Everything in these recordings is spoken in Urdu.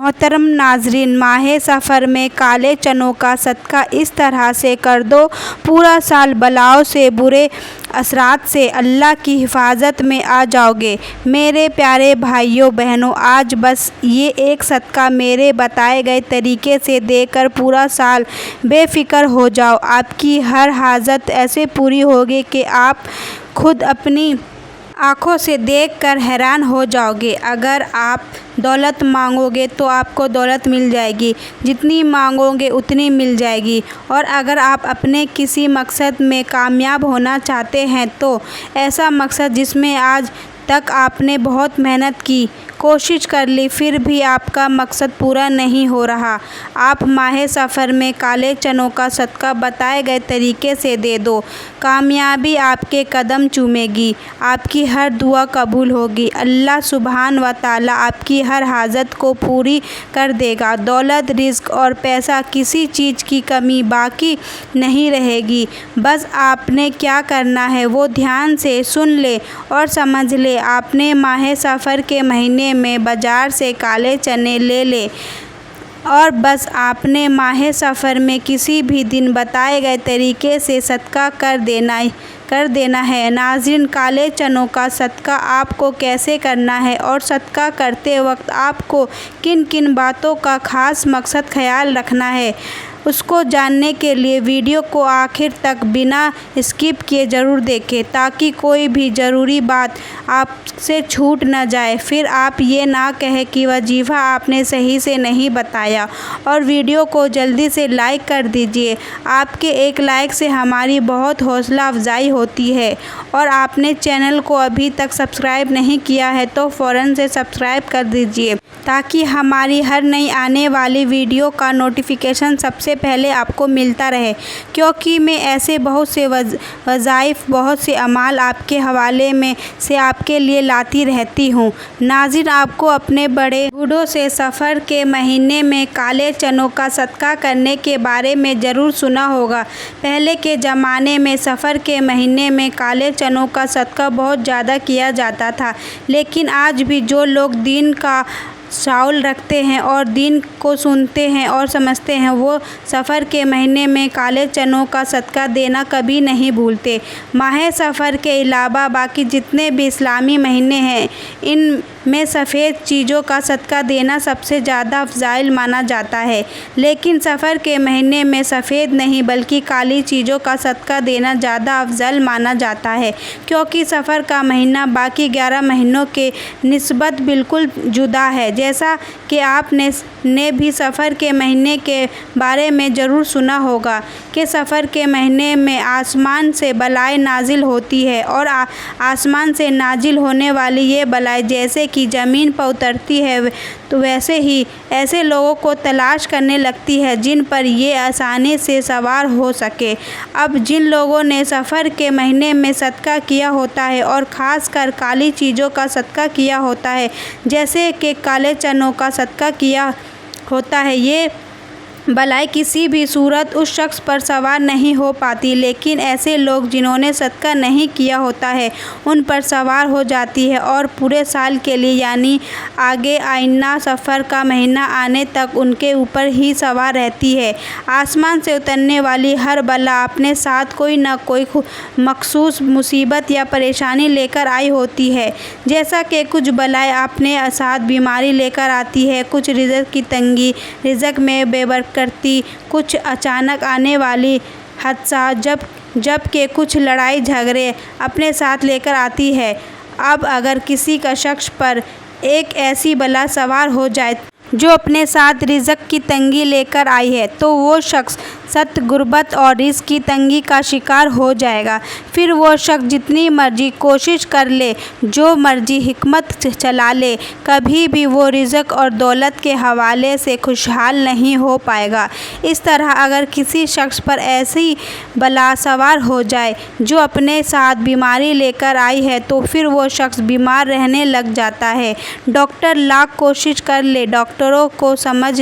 محترم ناظرین، ماہ سفر میں کالے چنوں کا صدقہ اس طرح سے کر دو، پورا سال بلاؤں سے، برے اثرات سے اللہ کی حفاظت میں آ جاؤ گے۔ میرے پیارے بھائیوں بہنوں، آج بس یہ ایک صدقہ میرے بتائے گئے طریقے سے دے کر پورا سال بے فکر ہو جاؤ۔ آپ کی ہر حاجت ایسے پوری ہوگی کہ آپ خود اپنی آنکھوں سے دیکھ کر حیران ہو جاؤ گے۔ اگر آپ دولت مانگو گے تو آپ کو دولت مل جائے گی، جتنی مانگو گے اتنی مل جائے گی۔ اور اگر آپ اپنے کسی مقصد میں کامیاب ہونا چاہتے ہیں تو ایسا مقصد جس میں آج تک آپ نے بہت محنت کی، کوشش کر لی، پھر بھی آپ کا مقصد پورا نہیں ہو رہا، آپ ماہ سفر میں کالے چنوں کا صدقہ بتائے گئے طریقے سے دے دو۔ کامیابی آپ کے قدم چومے گی، آپ کی ہر دعا قبول ہوگی، اللہ سبحانہ و تعالیٰ آپ کی ہر حاجت کو پوری کر دے گا۔ دولت، رزق اور پیسہ، کسی چیز کی کمی باقی نہیں رہے گی۔ بس آپ نے کیا کرنا ہے وہ دھیان سے سن لیں اور سمجھ لیں۔ آپ نے ماہ سفر کے مہینے میں بازار سے کالے چنے لے لے اور بس آپ نے ماہ سفر میں کسی بھی دن بتائے گئے طریقے سے صدقہ کر دینا ہے۔ ناظرین، کالے چنوں کا صدقہ آپ کو کیسے کرنا ہے اور صدقہ کرتے وقت آپ کو کن کن باتوں کا خاص خیال رکھنا ہے، اس کو جاننے کے لیے ویڈیو کو آخر تک بنا اسکپ کیے ضرور دیکھیں تاکہ کوئی بھی ضروری بات آپ سے چھوٹ نہ جائے، پھر آپ یہ نہ کہیں کہ وظیفہ آپ نے صحیح سے نہیں بتایا۔ اور ویڈیو کو جلدی سے لائک کر دیجیے، آپ کے ایک لائک سے ہماری بہت حوصلہ افزائی ہوتی ہے۔ اور آپ نے چینل کو ابھی تک سبسکرائب نہیں کیا ہے تو فوراً سے سبسکرائب کر دیجیے تاکہ ہماری ہر نئی آنے والی ویڈیو کا نوٹیفیکیشن سب سے پہلے آپ کو ملتا رہے، کیونکہ میں ایسے بہت سے وظائف، بہت سے اعمال آپ کے حوالے میں سے آپ کے لیے لاتی رہتی ہوں۔ ناظرین، آپ کو اپنے بڑے بوڑھوں سے سفر کے مہینے میں کالے چنوں کا صدقہ کرنے کے بارے میں ضرور سنا ہوگا۔ پہلے کے زمانے میں سفر کے مہینے میں کالے چنوں کا صدقہ بہت زیادہ کیا جاتا تھا، لیکن آج بھی جو لوگ دین کا شعور رکھتے ہیں اور دین کو سنتے ہیں اور سمجھتے ہیں، وہ سفر کے مہینے میں کالے چنوں کا صدقہ دینا کبھی نہیں بھولتے۔ ماہ سفر کے علاوہ باقی جتنے بھی اسلامی مہینے ہیں، ان میں سفید چیزوں کا صدقہ دینا سب سے زیادہ افضل مانا جاتا ہے، لیکن سفر کے مہینے میں سفید نہیں بلکہ کالی چیزوں کا صدقہ دینا زیادہ افضل مانا جاتا ہے، کیونکہ سفر کا مہینہ باقی 11 مہینوں کے نسبت بالکل جدا ہے۔ جیسا کہ آپ نے بھی سفر کے مہینے کے بارے میں ضرور سنا ہوگا کہ سفر کے مہینے میں آسمان سے بلائیں نازل ہوتی ہے، اور آسمان سے نازل ہونے والی یہ بلائیں جیسے کہ زمین پر اترتی ہے تو ویسے ہی ایسے لوگوں کو تلاش کرنے لگتی ہے جن پر یہ آسانی سے سوار ہو سکے۔ اب جن لوگوں نے سفر کے مہینے میں صدقہ کیا ہوتا ہے اور خاص کر کالی چیزوں کا صدقہ کیا ہوتا ہے، جیسے کہ کالے چنوں کا صدقہ کیا ہوتا ہے، یہ بلائیں کسی بھی صورت اس شخص پر سوار نہیں ہو پاتی، لیکن ایسے لوگ جنہوں نے صدقہ نہیں کیا ہوتا ہے ان پر سوار ہو جاتی ہے اور پورے سال کے لیے، یعنی آگے آئندہ سفر کا مہینہ آنے تک ان کے اوپر ہی سوار رہتی ہے۔ آسمان سے اترنے والی ہر بلا اپنے ساتھ کوئی نہ کوئی مخصوص مصیبت یا پریشانی لے کر آئی ہوتی ہے، جیسا کہ کچھ بلائیں اپنے ساتھ بیماری لے کر آتی ہے، کچھ رزق کی تنگی، رزق میں بے برکتی، کچھ اچانک آنے والی حادثات، جبکہ کچھ لڑائی جھگڑے اپنے ساتھ لے کر آتی ہے۔ اب اگر کسی کا شخص پر ایک ایسی بلا سوار ہو جائے جو اپنے ساتھ رزق کی تنگی لے کر آئی ہے تو وہ شخص سخت غربت اور رزق کی تنگی کا شکار ہو جائے گا۔ پھر وہ شخص جتنی مرضی کوشش کر لے، جو مرضی حکمت چلا لے، کبھی بھی وہ رزق اور دولت کے حوالے سے خوشحال نہیں ہو پائے گا۔ اس طرح اگر کسی شخص پر ایسی بلا سوار ہو جائے جو اپنے ساتھ بیماری لے کر آئی ہے تو پھر وہ شخص بیمار رہنے لگ جاتا ہے۔ ڈاکٹر لاکھ کوشش کر لے، ڈاکٹروں ڈاکٹروں کو سمجھ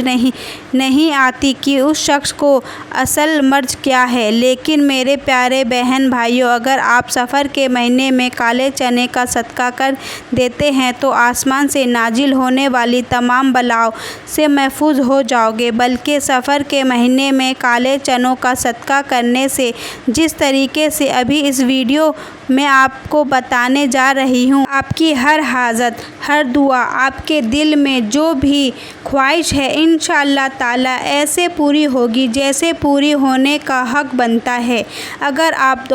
نہیں آتی کہ اس شخص کو اصل مرض کیا ہے۔ لیکن میرے پیارے بہن بھائیوں، اگر آپ سفر کے مہینے میں کالے چنے کا صدقہ کر دیتے ہیں تو آسمان سے نازل ہونے والی تمام بلاؤں سے محفوظ ہو جاؤ گے۔ بلکہ سفر کے مہینے میں کالے چنوں کا صدقہ کرنے سے، جس طریقے سے ابھی اس ویڈیو میں آپ کو بتانے جا رہی ہوں، آپ کی ہر حاجت، ہر دعا، آپ کے دل میں جو بھی خواہش ہے انشاءاللہ تعالیٰ ایسے پوری ہوگی جیسے پوری ہونے کا حق بنتا ہے۔ اگر آپ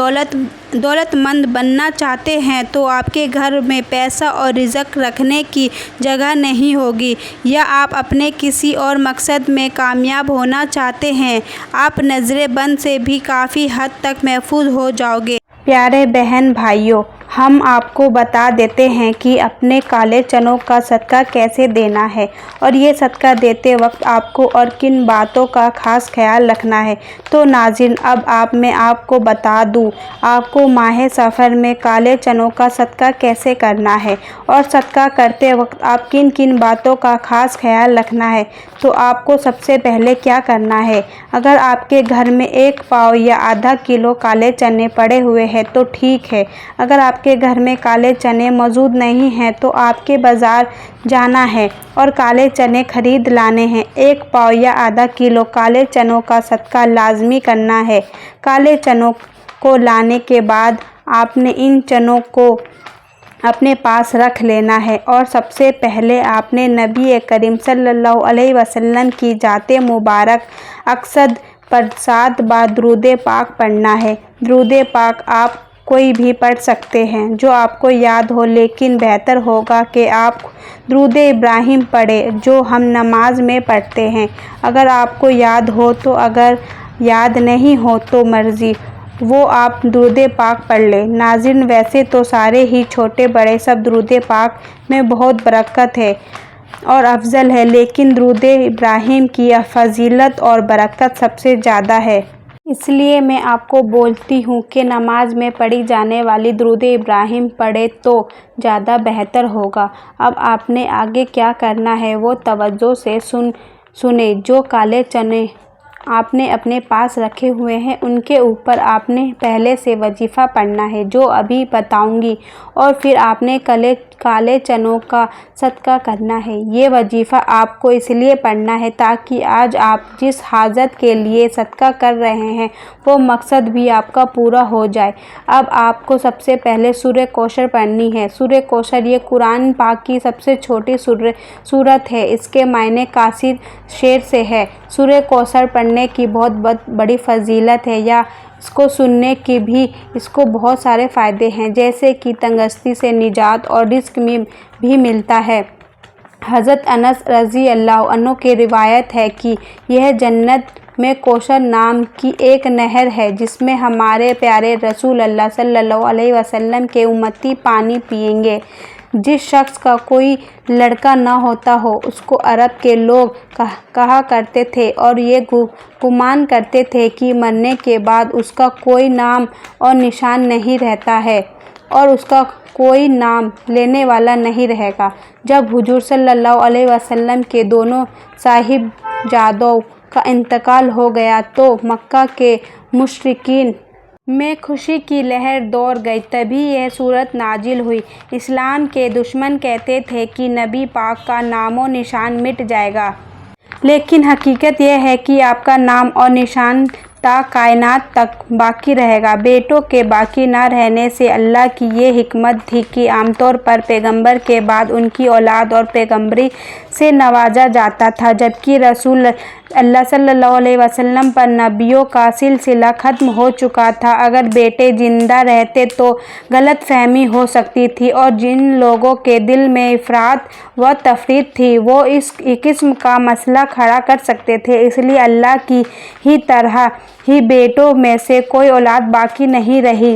دولت مند بننا چاہتے ہیں تو آپ کے گھر میں پیسہ اور رزق رکھنے کی جگہ نہیں ہوگی، یا آپ اپنے کسی اور مقصد میں کامیاب ہونا چاہتے ہیں، آپ نظر بند سے بھی کافی حد تک محفوظ ہو جاؤ گے۔ پیارے بہن بھائیوں، ہم آپ کو بتا دیتے ہیں کہ اپنے کالے چنوں کا صدقہ کیسے دینا ہے، اور یہ صدقہ دیتے وقت آپ کو اور کن باتوں کا خاص خیال رکھنا ہے۔ تو ناظرین، اب میں آپ کو بتا دوں آپ کو ماہ سفر میں کالے چنوں کا صدقہ کیسے کرنا ہے، اور صدقہ کرتے وقت آپ کن کن باتوں کا خاص خیال رکھنا ہے۔ تو آپ کو سب سے پہلے کیا کرنا ہے، اگر آپ کے گھر میں 1 پاؤ یا آدھا کلو کالے چنے پڑے ہوئے ہیں تو ٹھیک ہے۔ اگر آپ کے گھر میں کالے چنے موجود نہیں ہیں تو آپ کے بازار جانا ہے اور کالے چنے خرید لانے ہیں۔ 1 پاؤ یا آدھا کلو کالے چنوں کا صدقہ لازمی کرنا ہے۔ کالے چنوں کو لانے کے بعد آپ نے ان چنوں کو اپنے پاس رکھ لینا ہے، اور سب سے پہلے آپ نے نبی کریم صلی اللہ علیہ وسلم کی ذات مبارک اقصد پر 7 بار درود پاک پڑھنا ہے۔ درود پاک آپ کوئی بھی پڑھ سکتے ہیں جو آپ کو یاد ہو، لیکن بہتر ہوگا کہ آپ درود ابراہیم پڑھیں جو ہم نماز میں پڑھتے ہیں۔ اگر آپ کو یاد ہو تو، اگر یاد نہیں ہو تو مرضی وہ آپ درود پاک پڑھ لیں۔ ناظرین، ویسے تو سارے ہی چھوٹے بڑے سب درود پاک میں بہت برکت ہے اور افضل ہے، لیکن درود ابراہیم کی فضیلت اور برکت سب سے زیادہ ہے۔ اس لیے میں آپ کو بولتی ہوں کہ نماز میں پڑھی جانے والی درود ابراہیم پڑھیں تو زیادہ بہتر ہوگا۔ اب آپ نے آگے کیا کرنا ہے وہ توجہ سے سنیں۔ جو کالے چنے آپ نے اپنے پاس رکھے ہوئے ہیں ان کے اوپر آپ نے پہلے سے وظیفہ پڑھنا ہے جو ابھی بتاؤں گی، اور پھر آپ نے کالے چنوں کا صدقہ کرنا ہے۔ یہ وظیفہ آپ کو اس لیے پڑھنا ہے تاکہ آج آپ جس حاجت کے لیے صدقہ کر رہے ہیں وہ مقصد بھی آپ کا پورا ہو جائے۔ اب آپ کو سب سے پہلے سورہ کوثر پڑھنی ہے۔ سورہ کوثر یہ قرآن پاک کی سب سے چھوٹی سورت ہے۔ اس کے معنی کثیر شیر سے ہے۔ سورہ کوثر پڑھنے کی بہت بڑی فضیلت ہے، یا اس کو سننے کی بھی اس کو بہت سارے فائدے ہیں، جیسے کہ تنگستی سے نجات اور رزق میں بھی ملتا ہے۔ حضرت انس رضی اللہ عنہ کی روایت ہے کہ یہ جنت میں کوثر نام کی ایک نہر ہے جس میں ہمارے پیارے رسول اللہ صلی اللہ علیہ وسلم کے امتی پانی پئیں گے۔ جس شخص کا کوئی لڑکا نہ ہوتا ہو اس کو عرب کے لوگ کہا کرتے تھے، اور یہ گمان کرتے تھے کہ مرنے کے بعد اس کا کوئی نام اور نشان نہیں رہتا ہے اور اس کا کوئی نام لینے والا نہیں رہے گا۔ جب حضور صلی اللہ علیہ وسلم کے دونوں صاحبزادوں کا انتقال ہو گیا تو مکہ کے مشرکین میں خوشی کی لہر دوڑ گئی۔ تبھی یہ سورت نازل ہوئی۔ اسلام کے دشمن کہتے تھے کہ نبی پاک کا نام و نشان مٹ جائے گا، لیکن حقیقت یہ ہے کہ آپ کا نام اور نشان تا کائنات تک باقی رہے گا۔ بیٹوں کے باقی نہ رہنے سے اللہ کی یہ حکمت تھی کہ عام طور پر پیغمبر کے بعد ان کی اولاد اور پیغمبری سے نوازا جاتا تھا، جبکہ رسول اللہ صلی اللہ علیہ وسلم پر نبیوں کا سلسلہ ختم ہو چکا تھا۔ اگر بیٹے زندہ رہتے تو غلط فہمی ہو سکتی تھی، اور جن لوگوں کے دل میں افراط و تفریط تھی وہ اس قسم کا مسئلہ کھڑا کر سکتے تھے۔ اس لیے اللہ کی ہی طرح ہی بیٹوں میں سے کوئی اولاد باقی نہیں رہی،